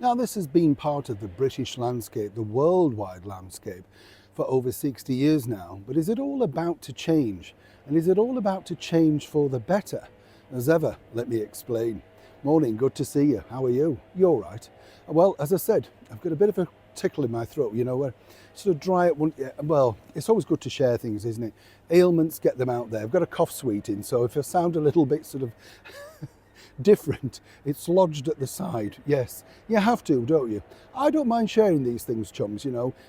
Now, this has been part of the British landscape, the worldwide landscape, for over 60 years now. But is it all about to change? And is it all about to change for the better? As ever, let me explain. Morning, good to see you. How are you? You all right? Well, as I said, I've got a bit of a tickle in my throat, where sort of dry at one. Well, it's always good to share things, isn't it? Ailments, get them out there. I've got a cough sweet in, so if I sound a little bit sort of different, it's lodged at the side. Yes, you have to, don't you? I don't mind sharing these things, chums,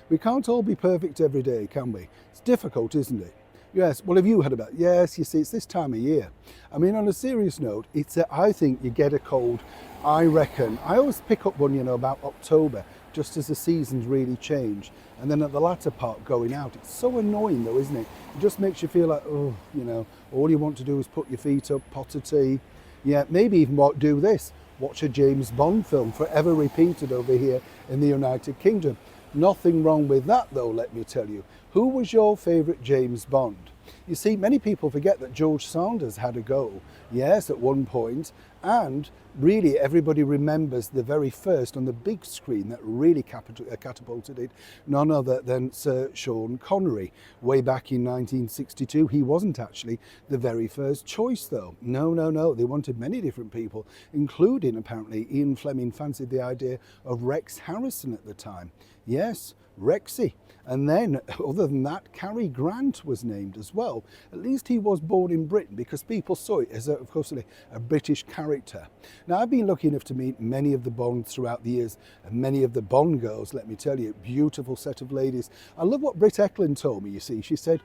We can't all be perfect every day, can we? It's difficult, isn't it? Yes, well, have you had about? Yes, you see, it's this time of year. I mean, on a serious note, I think you get a cold, I reckon. I always pick up one, about October, just as the seasons really change. And then at the latter part going out, it's so annoying though, isn't it? It just makes you feel like, all you want to do is put your feet up, pot of tea. Yeah, maybe even do this. Watch a James Bond film, forever repeated over here in the United Kingdom. Nothing wrong with that though, let me tell you. Who was your favourite James Bond? You see, many people forget that George Sanders had a go, yes, at one point, and really everybody remembers the very first on the big screen that really catapulted it, none other than Sir Sean Connery. Way back in 1962, he wasn't actually the very first choice though. No, they wanted many different people, including apparently Ian Fleming fancied the idea of Rex Harrison at the time. Yes, Rexy. And then, other than that, Cary Grant was named as well. At least he was born in Britain because people saw it as, of course, a British character. Now, I've been lucky enough to meet many of the Bonds throughout the years, and many of the Bond girls, let me tell you, beautiful set of ladies. I love what Britt Ekland told me, you see. She said,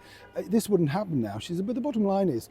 this wouldn't happen now. She said, but the bottom line is,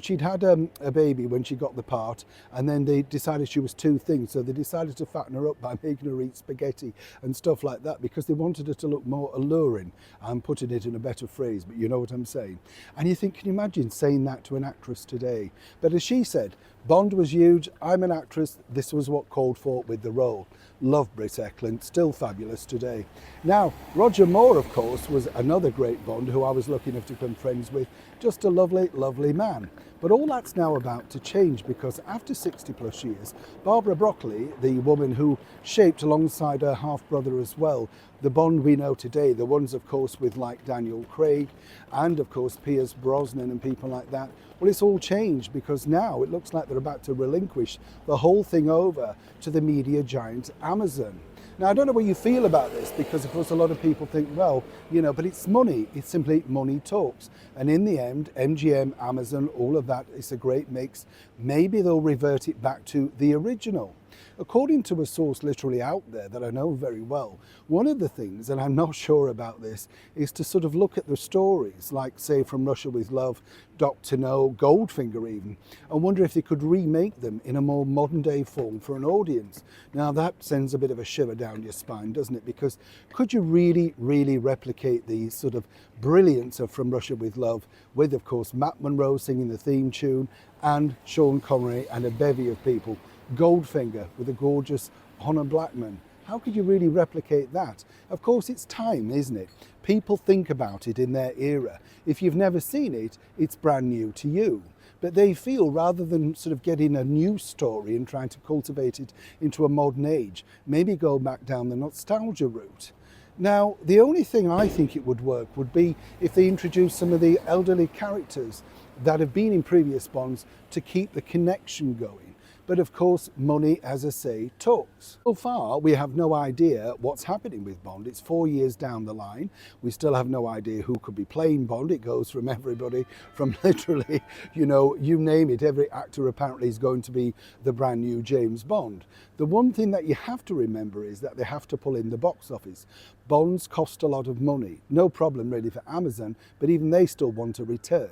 she'd had a baby when she got the part, and then they decided she was too thin, so they decided to fatten her up by making her eat spaghetti and stuff like that because they wanted her to look more alluring. I'm putting it in a better phrase, but you know what I'm saying. And you think, can you imagine saying that to an actress today? But as she said, Bond was huge, I'm an actress, this was what called for with the role. Love Britt Ekland, still fabulous today. Now, Roger Moore, of course, was another great Bond who I was lucky enough to become friends with. Just a lovely, lovely man. But all that's now about to change because after 60 plus years, Barbara Broccoli, the woman who shaped alongside her half-brother as well, the Bond we know today, the ones of course with like Daniel Craig and of course Pierce Brosnan and people like that, well, it's all changed because now it looks like they're about to relinquish the whole thing over to the media giant Amazon. Now, I don't know what you feel about this because, of course, a lot of people think, well, but it's money. It's simply money talks. And in the end, MGM, Amazon, all of that is a great mix. Maybe they'll revert it back to the original. According to a source literally out there that I know very well, one of the things, and I'm not sure about this, is to sort of look at the stories, like say From Russia with Love, Dr. No, Goldfinger even, and wonder if they could remake them in a more modern day form for an audience. Now that sends a bit of a shiver down your spine, doesn't it? Because could you really, really replicate the sort of brilliance of From Russia with Love with, of course, Matt Monro singing the theme tune and Sean Connery and a bevy of people? Goldfinger with a gorgeous Honor Blackman. How could you really replicate that? Of course, it's time, isn't it? People think about it in their era. If you've never seen it, it's brand new to you. But they feel rather than sort of getting a new story and trying to cultivate it into a modern age, maybe go back down the nostalgia route. Now, the only thing I think it would work would be if they introduced some of the elderly characters that have been in previous Bonds to keep the connection going. But of course, money, as I say, talks. So far, we have no idea what's happening with Bond. It's 4 years down the line. We still have no idea who could be playing Bond. It goes from everybody, from literally, you name it. Every actor apparently is going to be the brand new James Bond. The one thing that you have to remember is that they have to pull in the box office. Bonds cost a lot of money. No problem really for Amazon, but even they still want a return.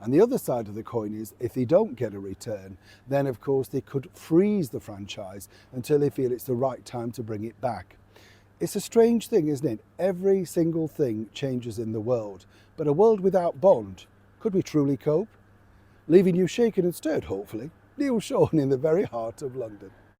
And the other side of the coin is if they don't get a return, then of course they could freeze the franchise until they feel it's the right time to bring it back. It's a strange thing, isn't it? Every single thing changes in the world, but a world without Bond, could we truly cope? Leaving you shaken and stirred, hopefully. Neil Sean in the very heart of London.